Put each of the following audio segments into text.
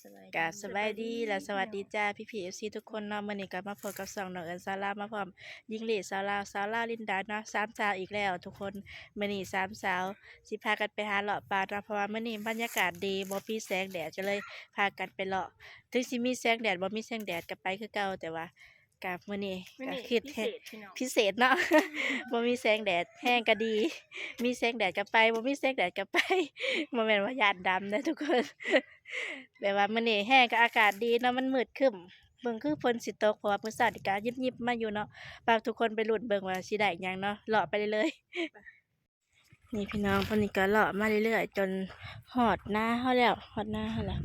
กราบสบายดีและสวัสดีจ้าพี่ๆ FC ทุกคนเนาะมื้อนี้ก็มาพบกับช่องน้องเอิญซาร่ามาพร้อมหญิงลีสาวลาวสาวลาวลินดาเนาะสามสาวอีกแล้วทุกคนมื้อนี้สามสาวสิพากันไปหาเลาะป่าเนาะเพราะว่ามื้อนี้บรรยากาศดีบ่มีแสงแดดจะเลยพากันไปเลาะถึงสิมีแสงแดดบ่มีแสงแดดก็ไปคือเก่าแต่ว่ากับมื้อนี้ก็คิดพิเศษเนาะ บ่มีแสงแดดแห้งก็ดีมีแสงแดดก็ไปบ่มีแสงแดดก็ไปบ่แม่นว่าย้านดำนะทุกคน แบบว่ามื้อนี้แห้งก็อากาศดีเนาะมันมืดครึ้มเบิ่งคือฝนสิตกเพราะว่ามื้อเช้านี่ก็ยิบๆมาอยู่เนาะฝากทุกคนไปลุ้นเบิ่งว่าสิได้หยังเนาะเลาะไปเรื่อยๆนี่พี่น้องเพิ่นนี่ก็เลาะมาเรื่อยๆจนฮอดนาเฮาแล้วฮอดนาเฮาแล้ว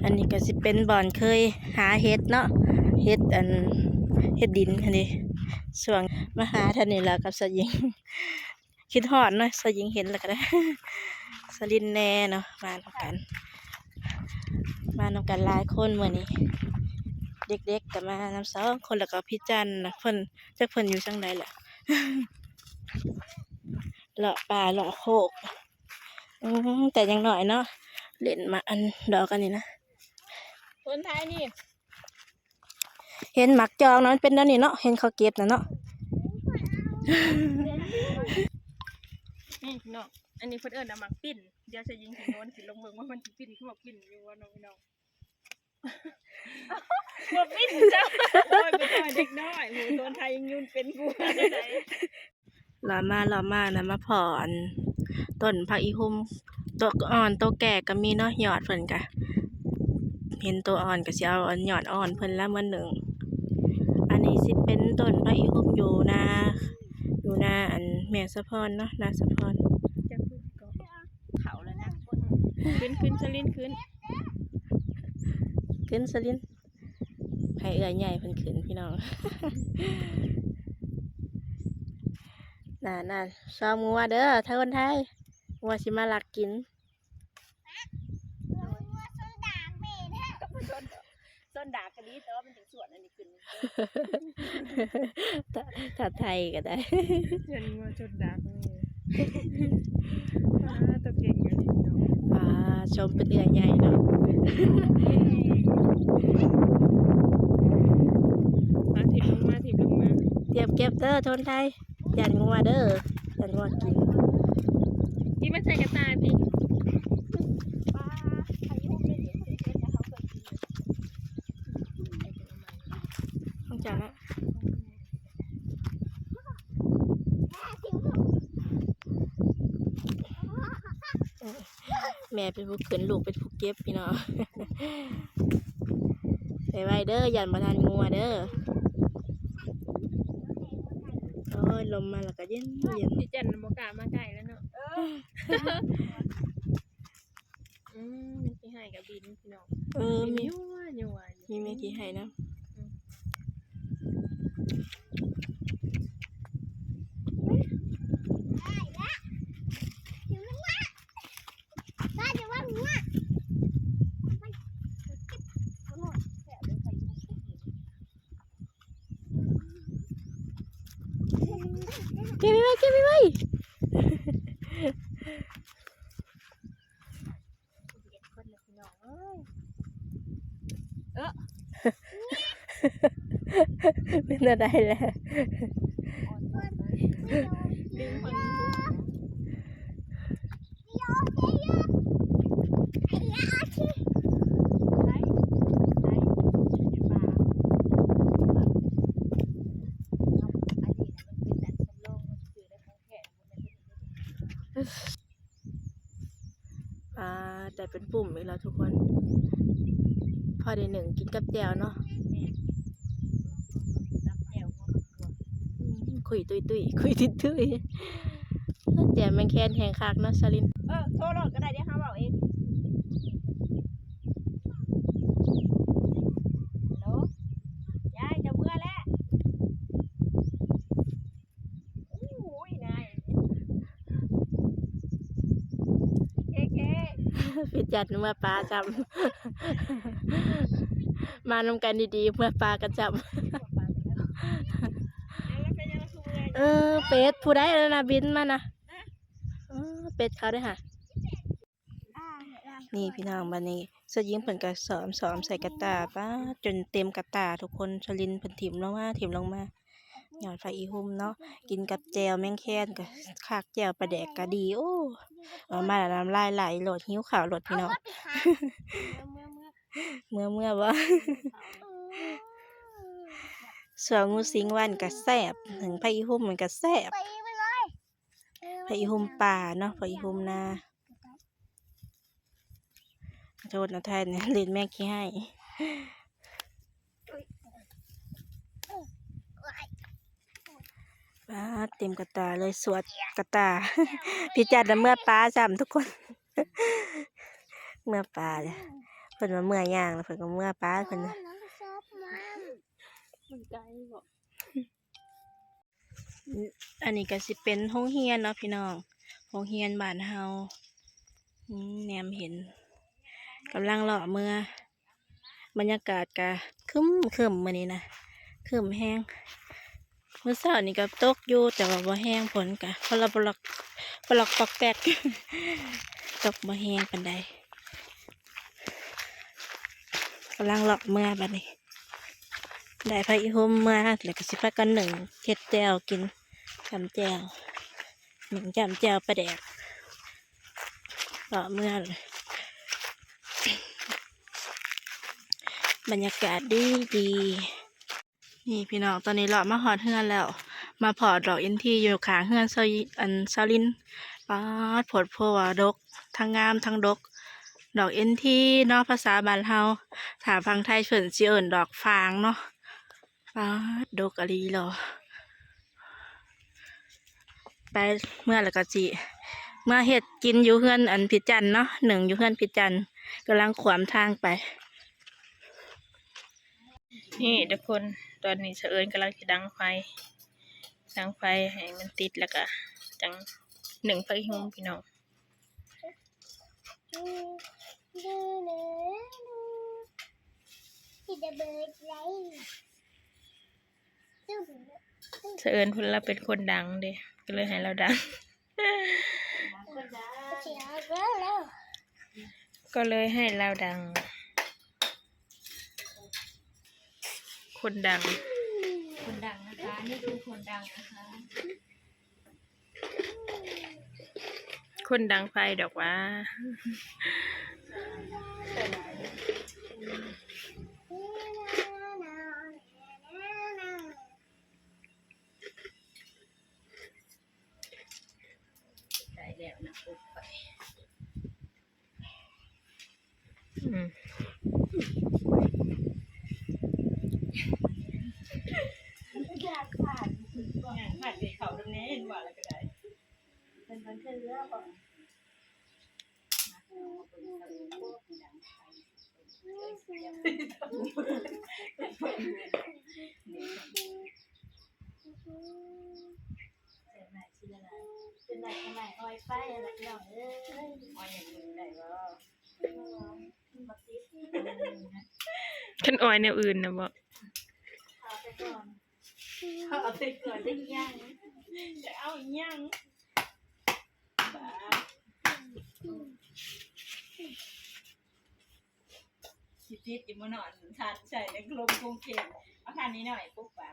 อันนี้ก็สิเป็นบ่อนเคยหาเห็ดเนาะเห็ดเห็ดดินอันนี้ช่วงมาหาท่านนี่ล่ะกับสะหญิง คิดฮอดเนาะสะหญิงเห็นแล้วก็ได้ สลินแน่เนาะมานำกันหลายคนมื้อนี้เด็กๆก็มานำ2คนแล้วก็พี่จันนะเพิ่นจักเพิ่นอยู่จังใดล่ะ เลาะป่าเลาะโคกแต่ยังน้อยเนาะเล่นมาอันดอกกันนี่นะ คนไทยนี่ เห็นหมักจองเนาะมันเป็นแนวนี้เนาะเห็นเขาเก็บน่ะเนาะ นี่พี่น้องอันนี้เพิ่นเอิ้นน่ะหมักปิ้นเดี๋ยวจะยิงสิโน้นสิลงเบิ่งว่ามันสิปิ้นคือบ่ปิ้นอยู่ว่าน้องพี่น้องบ่ปิ้นจ้าโอ้ยเป็นน้อยเด็กน้อยหูคนไทยยังยุ่นเป็นกูได้ เลาะมานะมาพออันต้นผักอีหุ่มตัวอ่อนตัวแก่ก็มีเนาะยอดเพิ่นก็เห็นตัวอ่อนก็สิเอาอันยอดอ่อนเพิ่นละมื้อหนึงอันนี้สิเป็นต้นผักอีหุ่มอยู่นาอันแม่สะพรเนาะนาสะพร จะพูดก็เขาแล้วนะขึ้นสลินขึ้น สลินให้เอื้อยใหญ่เพิ่นขึ้นพี่น้อง น่ะชอบงัวเด้อถ้าคนไทยงัวสิมาลักกิน ต้นดากกะลีแต่ว่ามันถึงส่วนอันนี้ขึ้น ถ้าไทยก็ได้ เห็นว่าต้นดากนี่ตัวเก่งอันนี้เนาะ ชมเป็นเอื้อยใหญ่เนาะ มาถิ่มลงมา เตรียมเก็บเด้อทนไทยยันงัวเด้อยันงัวกิน พี่มาใส่กระต่ายพี่ ต้องจังละแม่เป็นผู้ขึ้นลูกเป็นผู้เก็บพี่น้อง ไปไว้เด้อยันบ่ทันงัวเด้อโอ้ยลมมาแล้วก็เย็น พี่จันบอกกล้ามาใกล้แล้วเนาะมีที่ให้กับบินพี่น้องมีมียั่วอยู่ มีเมกี้ให้นะเก็บไว้ คนละพี่น้องเป็นอะไรแหละดึงคนแต่เป็นปุ่มอีกแล้วทุกคนพอได้หนึ่งกินกับแจ่วเนาะคุยตุยแจ่วแมงแคนแหงคักเนาะชลินโทรรถก็ได้เดี๋ยวเขาบอกเองฮัลโหลยายจะเมื่อแล้วอุ้ยนายเค พี่จัดเมื่อปลาจำ มานำกันดีๆเมื่อปลากระจำ เป็ดผู้ใดแล้วนะบินมานะเป็ดเขาได้ค่ะ นี่พี่น้องบัดนี้เสื้อยิงเพิ่นก็ซ้อมใส่กระตาป๊าดจนเต็มกระตาทุกคนชลินเพิ่นถิ่มลงมาหยอดไฟอีหุ่มเนาะกินกับแจ่วแมงแคนก็คักแจ่วปลาแดกก็ดีโอ้เอามาแล้วน้ำลายไหลโหลดหิวข้าวโหลดพี่น้อง เมื่อบ่ ส่วนงูสิงวันก็แซ่บถึงไผอีหุ่มมันก็แซ่บไผอีหุ่มป่าเนาะไผอีหุ่มนาโทษนะท่านเนี่ยเล่นแม่ขี้ให้ป้าดเต็มกระตาเลยสวดกระตา พี่จัดน่ะเมื่อป้าจำทุกคน เมื่อป้าเลยเพิ่นว่าเมื่อย่างแล้วเพิ่นก็เมื่อป้าเพิ่นน่ะ มันไกลบ่ อันนี้ก็สิเป็นโรงเรียนเนาะพี่น้องโรงเรียนบ้านเฮาแนมเห็นกำลังเลาะเมื่อบรรยากาศก็ครึ้มมื้อนี้นะครึ้มแฮงมื้อเช้านี่ก็ตกอยู่แต่ว่าบ่แฮงฝนก็พลบลอกปอกแป๊ก ตกบ่แฮงปานใดกำลังเลาะเมื่อบัดนี้ได้ไผอีห่มมาแล้วก็สิพากันนึ่งเฮ็ดแจ่วกินจำแจ่วหนึ่งจำแจ่วปลาแดกเลาะเมื่อเลยบรรยากาศดีนี่พี่น้องตอนนี้เลาะมาหอดเฮือนแล้ว มาพอดดอกอินทีอยู่ข้างเฮือนซาลินป๊าดโผดโพว่าดกทั้งงามทั้งดก ดอกอินทีเนาะภาษาบ้านเฮาถ้าฟังไทยเพิ่นสิเอิ้นดอกฟางเนาะป๊าดดกอะลีหรอไปเมื่อแล้วก็จิเมื่อเฮ็ดกินอยู่เฮือนอันพิจันเนาะหนึ่งอยู่เฮือนพิจันกำลังขวามทางไป นี่ทุกคนตอนนี้เสะเอิญกำลังจะดังไฟให้มันติดแล้วก็จังหนึ่งไฟหุ่มพี่น้องเสะเอิญเพิ่นเราเป็นคนดังเด้ก็เลยให้เราดัง ก็เลยให้เราดัง คนดังนะคะนี่คือคนดังนะคะ คนดังไฟดอกว่าได้แล้วนะปุ๊บไปอย่างขาดเขาตรงนี้เห็นว่าอะไรก็ได้เป็นคนขึ้นเรือก่อนเป็นไหนทำไมอ้อยไฟอะไรเนาะอ้อยอย่างอื่นได้บ่ขันอ้อยแนวอื่นนะบ่เอาไปก่อนได้ยังจะเอายังคิดติดอยู่บ่นอนทานใส่ในกลมกงเกงเอาทานนี้หน่อยปุ๊บปะ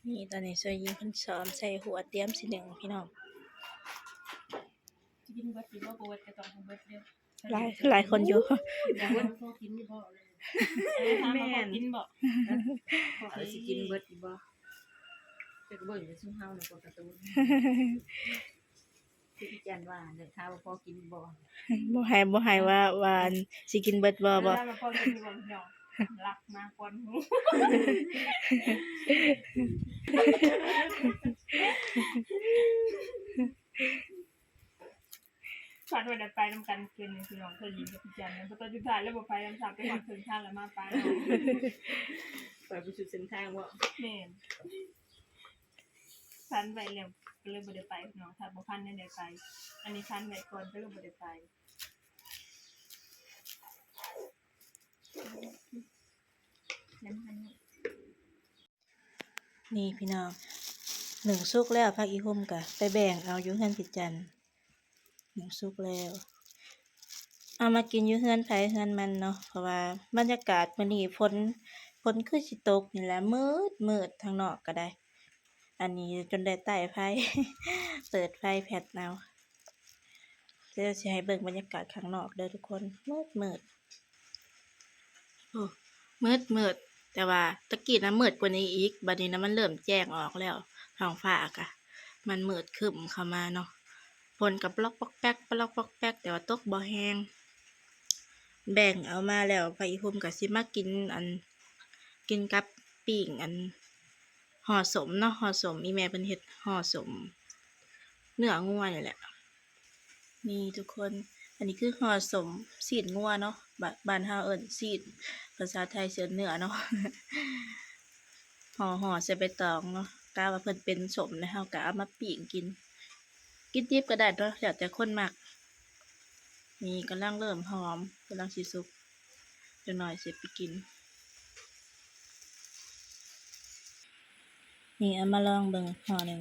นี่ตอนนี้ช่วยยิงเพิ่นซ้อมใส่หัวเตรียมสิหนึ่งพี่น้อง กินเบิดสิบ่บ่เบิดก็ต้องเบิดเด้อ หลายคนอยู่ แต่ว่าพอกินนี่บ่เลยแม่นกินบ่พอสิกินเบิดบ่จะเบิ่งจะซุ่มเฮาน่ะกดการ์ตูนที่พี่จันว่าเด้อถ้าพอกินบ่ บ่ให้ว่าอันสิกินเบิดบ่ ถ้าพอกินบ่เนาะรักมาก่อนหูฝันว่าได้ไปนำกันคืนนึงพี่น้องเคยยินกับพี่จันแล้วตอนสุดท้ายแล้วบ่ไปนำซับไปหอดถึงทางแล้วมาไปไปสุดเส้นทางบ่แม่นพันไปแล้วก็เลยบ่ได้ไปพี่น้องถ้าบ่พันได้ไปอันนี้พันไว้ก่อนก็เลยบ่ได้ไปนี่พี่น้องหนึ่งสุกแล้วพักอีหุ่มกะไปแบ่งเอาอยู่เฮือนพิจันหนึ่งสุกแล้ว เอามากินอยู่เฮือนไผเฮือนมันเนาะเพราะว่าบรรยากาศมื้อนี้ฝนคือสิตกนี่แหละมืดทางนอกก็ได้ อันนี้จนได้ใต้ไผ เปิดไฟแผดเอาเดี๋ยวสิให้เบิ่งบรรยากาศข้างนอกเด้อทุกคนมืดโอ้มืดแต่ว่าตะกี้น่ะมืดกว่านี้อีกบัดนี้นะมันเริ่มแจ้งออกแล้วท้องฟ้าก็มันมืดครึ้มเข้ามาเนาะฝนก็ปลอกปอกแป๊กปลอกปอกแป๊กแต่ว่าตกบ่แรงแบ่งเอามาแล้วพระอีพุ่มก็สิมากินกับปิ้งห่อสมเนาะห่อสมอีแม่เพิ่นเฮ็ดห่อสมเนื้องัวนี่แหละนี่ทุกคนอันนี้คือห่อสมซีนงัวเนาะบ้านเฮาเอิ้นซีนภาษาไทยเสิเนื้อเนาะ ห่อใส่ใบตองเนาะกะว่าเพิ่นเป็นสมแล้วเฮาก็เอามาปิ้งกินดิบก็ได้เนาะแล้วแต่คนมักนี่กำลังเริ่มหอมกำลังสิสุกเดี๋ยวหน่อยสิไปกินนี่เอามาลองเบิ่งห่อหนึ่ง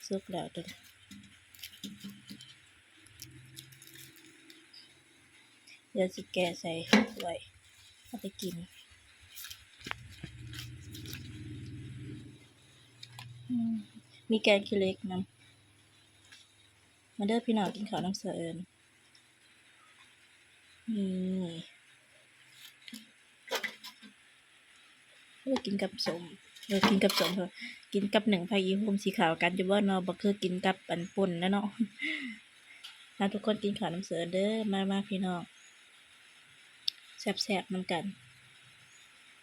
สุกแล้วตัวเดี๋ยวสิแกะใส่ถ้วยเอาไปกินมีแกงขี้เหล็กนำมาเด้อพี่น้องกินข้าวน้ำเสือเอิญนี่กินกับสมกินกับสมเถอะกินกับหนึ่งพายีหุ่มสีขาวกันจะว่าเนาะบ่คือกินกับอันป่นแล้วเนาะมาทุกคนกินข้าวน้ำเสือเด้อมาพี่น้องแซ่บๆน้ำกัน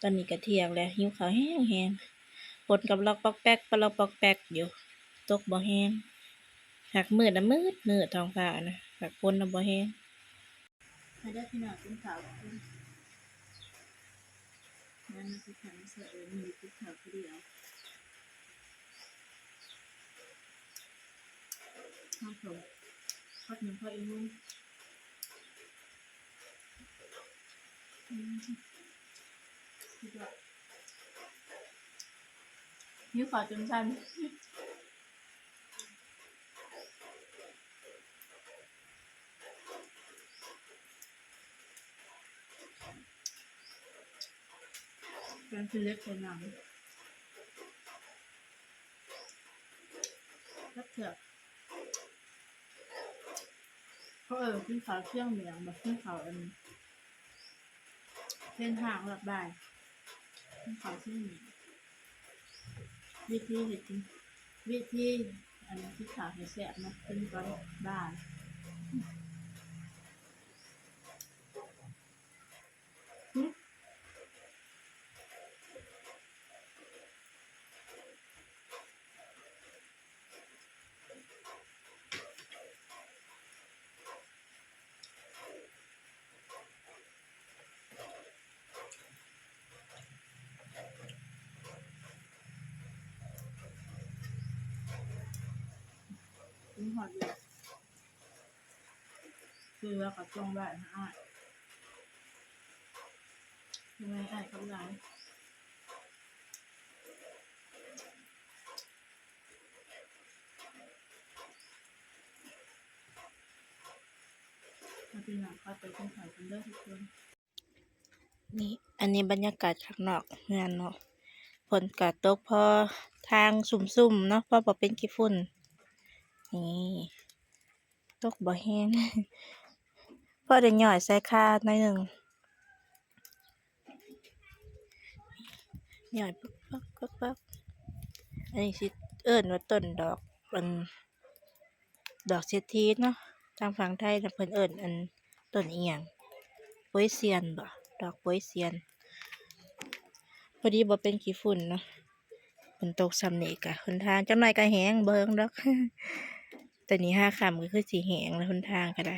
ตอนนี้ก็เที่ยงแล้วหิวข้าวแห้งๆฝนกับลอกปอกแป๊กปลอกปอกแป๊กอยู่ตกบ่แห้งหักมืดนะมืดท้องฟ้านะหักฝนนะบ่แห้งมาเด้อพี่น้องกินข้าวนั่นคือข้าวน้ำเสือเอิญมีกินข้าวผู้เดียวข้าวโพดทอดหนึ่งพออีกมุ้งหิวข้าวจนสั่นเป็นคือเล็กเป็นหนังรับเถอะเขากินข้าวเที่ยงเหมียงแบบกินข้าวเส้นทางหลับได้กินข้าวเที่ยงเหมียงวิธีเห็ดจริงวิธีอันนี้ที่ข้าวให้แซ่บนะเป็นก้อนได้กินหอดเลยคือว่ากับจงได้นะอ้ายยังไงอ้ายกับร้านมาเป็นหนังก็ไปกินข้าวกันเด้อทุกคนนี่อันนี้บรรยากาศข้างนอกเฮือนเนาะฝนกะตกพอทางสุ่มๆเนาะพอบ่เป็นขี้ฝุ่นนี่ตกบ่แห้ง พอได้ย่อยใส่ข้าวหน่อยหนึ่งย่อยปั๊บอันนี้สิเอิ้นว่าต้นดอกดอกเศรษฐีเนาะทางฝั่งไทยน่ะเพิ่นเอิ้นต้นอีหยังโป๊ยเซียนบ่ดอกโป๊ยเซียนพอดีบ่เป็นขี้ฝุ่นเนาะฝนตกซ้ำนี่กะหนทางจังหน่อยก็แห้งเบิ่งดอก แต่นี้5 ค่ำก็คือสิแห้งแล้วหนทางก็ได้